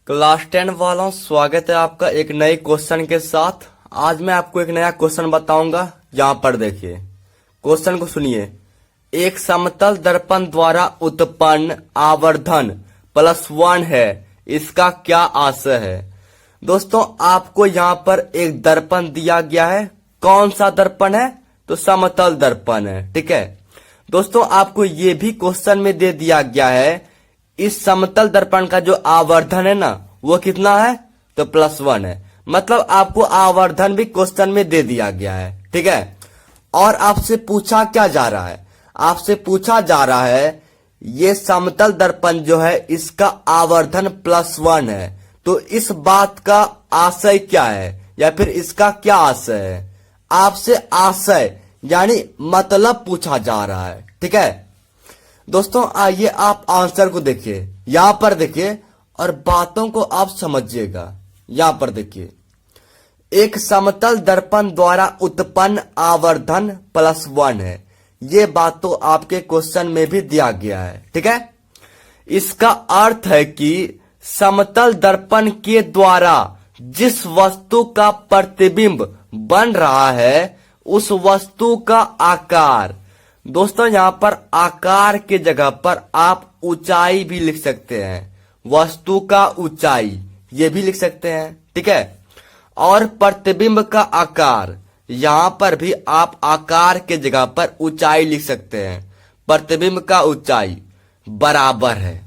Class 10 वालों, स्वागत है आपका एक नए क्वेश्चन के साथ। आज मैं आपको एक नया क्वेश्चन बताऊंगा। यहाँ पर देखिए, क्वेश्चन को सुनिए। एक समतल दर्पण द्वारा उत्पन्न आवर्धन +1 है, इसका क्या आशय है? दोस्तों, आपको यहाँ पर एक दर्पण दिया गया है। कौन सा दर्पण है? तो समतल दर्पण है। ठीक है दोस्तों, आपको ये भी क्वेश्चन में दे दिया गया है, इस समतल दर्पण का जो आवर्धन है ना, वो कितना है? तो +1 है। मतलब आपको आवर्धन भी क्वेश्चन में दे दिया गया है। ठीक है, और आपसे पूछा क्या जा रहा है? आपसे पूछा जा रहा है ये समतल दर्पण जो है इसका आवर्धन +1 है, तो इस बात का आशय क्या है, या फिर इसका क्या आशय है? आपसे आशय यानी मतलब पूछा जा रहा है। ठीक है दोस्तों, आइए आप आंसर को देखिए। यहां पर देखिए और बातों को आप समझिएगा। यहां पर देखिए, एक समतल दर्पण द्वारा उत्पन्न आवर्धन +1 है। ये बात तो आपके क्वेश्चन में भी दिया गया है। ठीक है, इसका अर्थ है कि समतल दर्पण के द्वारा जिस वस्तु का प्रतिबिंब बन रहा है उस वस्तु का आकार। दोस्तों, यहां पर आकार के जगह पर आप ऊंचाई भी लिख सकते हैं। वस्तु का ऊंचाई ये भी लिख सकते हैं। ठीक है, और प्रतिबिंब का आकार, यहां पर भी आप आकार के जगह पर ऊंचाई लिख सकते हैं। प्रतिबिंब का ऊंचाई बराबर है।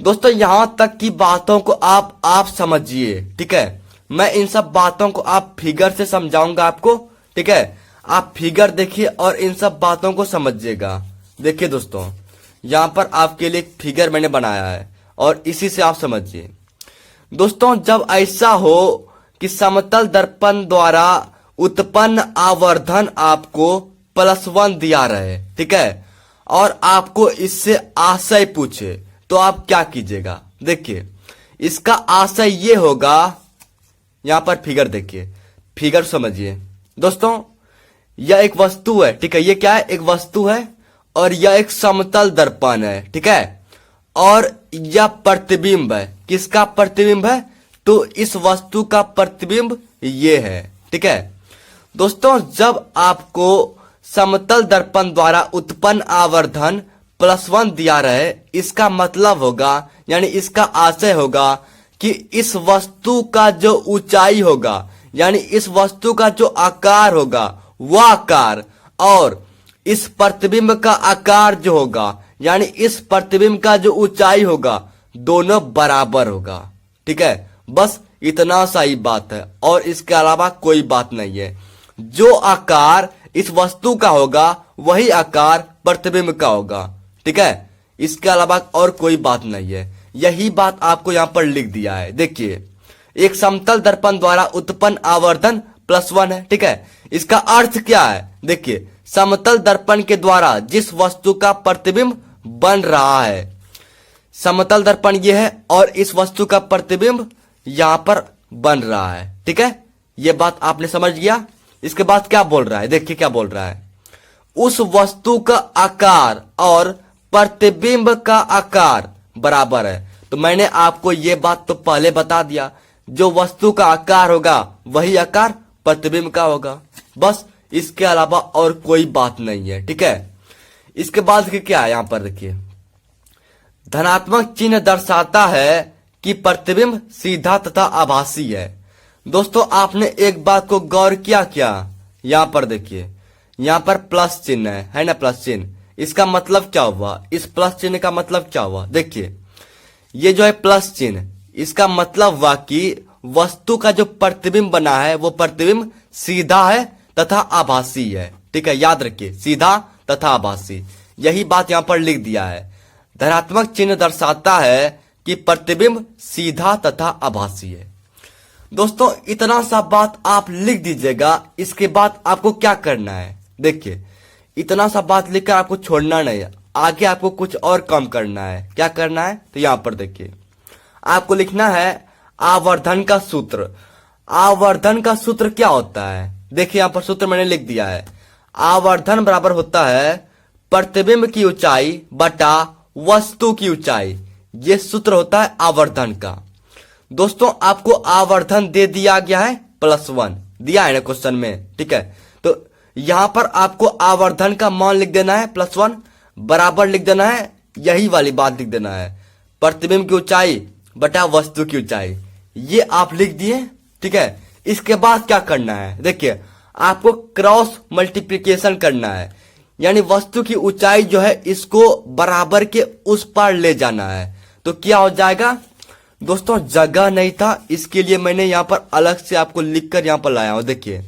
दोस्तों, यहां तक की बातों को आप समझिए। ठीक है, मैं इन सब बातों को आप फिगर से समझाऊंगा आपको। ठीक है, आप फिगर देखिए और इन सब बातों को समझिएगा। देखिए दोस्तों, यहां पर आपके लिए एक फिगर मैंने बनाया है और इसी से आप समझिए। दोस्तों, जब ऐसा हो कि समतल दर्पण द्वारा उत्पन्न आवर्धन आपको +1 दिया रहे, ठीक है, और आपको इससे आशय पूछे, तो आप क्या कीजिएगा? देखिए, इसका आशय ये होगा। यहां पर फिगर देखिए, फिगर समझिए। दोस्तों, यह एक वस्तु है। ठीक है, ये क्या है? एक वस्तु है और यह एक समतल दर्पण है। ठीक है, और यह प्रतिबिंब है। किसका प्रतिबिंब है? तो इस वस्तु का प्रतिबिंब ये है। ठीक है दोस्तों, जब आपको समतल दर्पण द्वारा उत्पन्न आवर्धन +1 दिया रहे, इसका मतलब होगा, यानी इसका आशय होगा कि इस वस्तु का जो ऊंचाई होगा, यानी इस वस्तु का जो आकार होगा, वह आकार और इस प्रतिबिंब का आकार जो होगा, यानी इस प्रतिबिंब का जो ऊंचाई होगा, दोनों बराबर होगा। ठीक है, बस इतना सा ही बात है और इसके अलावा कोई बात नहीं है। जो आकार इस वस्तु का होगा वही आकार प्रतिबिंब का होगा। ठीक है, इसके अलावा और कोई बात नहीं है। यही बात आपको यहां पर लिख दिया है। देखिए, एक समतल दर्पण द्वारा उत्पन्न आवर्धन +1 है। ठीक है, इसका अर्थ क्या है? देखिए, समतल दर्पण के द्वारा जिस वस्तु का प्रतिबिंब बन रहा है, समतल दर्पण ये है और इस वस्तु का प्रतिबिंब यहां पर बन रहा है। ठीक है, ये बात आपने समझ लिया। इसके बाद क्या बोल रहा है? देखिए क्या बोल रहा है, उस वस्तु का आकार और प्रतिबिंब का आकार बराबर है। तो मैंने आपको ये बात तो पहले बता दिया, जो वस्तु का आकार होगा वही आकार प्रतिबिंब का होगा। बस इसके अलावा और कोई बात नहीं है। ठीक है, इसके बाद देखिए क्या है। यहां पर देखिए, धनात्मक चिन्ह दर्शाता है कि प्रतिबिंब सीधा तथा आभासी है। दोस्तों, आपने एक बात को गौर किया क्या? यहां पर देखिए, यहां पर प्लस चिन्ह है ना, प्लस चिन्ह। इसका मतलब क्या हुआ? इस प्लस चिन्ह का मतलब क्या हुआ? देखिए, ये जो है प्लस चिन्ह, इसका मतलब हुआ कि वस्तु का जो प्रतिबिंब बना है वो प्रतिबिंब सीधा है तथा आभासी है। ठीक है, याद रखिए, सीधा तथा आभासी। यही बात यहां पर लिख दिया है। धनात्मक चिन्ह दर्शाता है कि प्रतिबिंब सीधा तथा आभासी है। दोस्तों, इतना सा बात आप लिख दीजिएगा। इसके बाद आपको क्या करना है? देखिए, इतना सा बात लिखकर आपको छोड़ना नहीं है, आगे आपको कुछ और कम करना है। क्या करना है? तो यहां पर देखिए, आपको लिखना है आवर्धन का सूत्र। आवर्धन का सूत्र क्या होता है? देखिए, यहां पर सूत्र मैंने लिख दिया है। आवर्धन बराबर होता है प्रतिबिंब की ऊंचाई बटा वस्तु की ऊंचाई। ये सूत्र होता है आवर्धन का। दोस्तों आपको आवर्धन दे दिया गया है +1 दिया है ना क्वेश्चन में, ठीक है। तो यहां पर आपको आवर्धन का मान लिख देना है +1 बराबर लिख देना है, यही वाली बात लिख देना है, प्रतिबिंब की ऊंचाई बटा वस्तु की ऊंचाई, ये आप लिख दिए, ठीक है। इसके बाद क्या करना है, देखिए आपको क्रॉस मल्टीप्लिकेशन करना है, यानी वस्तु की ऊंचाई जो है इसको बराबर के उस पार ले जाना है। तो क्या हो जाएगा दोस्तों, जगह नहीं था इसके लिए मैंने यहां पर अलग से आपको लिखकर यहां पर लाया हूं। देखिए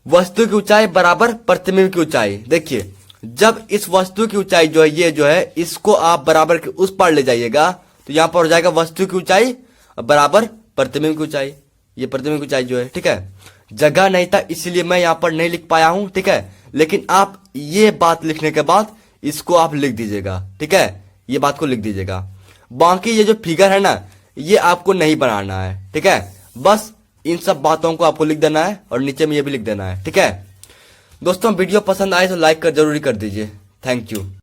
वस्तु की ऊंचाई बराबर प्रतिबिंब की ऊंचाई, देखिए जब इस वस्तु की ऊंचाई जो है ये जो है इसको आप बराबर के उस पार ले जाइएगा तो यहां पर हो जाएगा वस्तु की ऊंचाई बराबर प्रतिबिंब की ऊंचाई, ये प्रतिबिंब की ऊंचाई जो है, ठीक है। जगह नहीं था इसलिए मैं यहां पर नहीं लिख पाया हूं, ठीक है, लेकिन आप ये बात लिखने के बाद इसको आप लिख दीजिएगा, ठीक है, ये बात को लिख दीजिएगा। बाकी ये जो फिगर है ना ये आपको नहीं बनाना है, ठीक है, बस इन सब बातों को आपको लिख देना है और नीचे में ये भी लिख देना है, ठीक है। दोस्तों वीडियो पसंद आए तो लाइक कर जरूरी कर दीजिए। Thank you.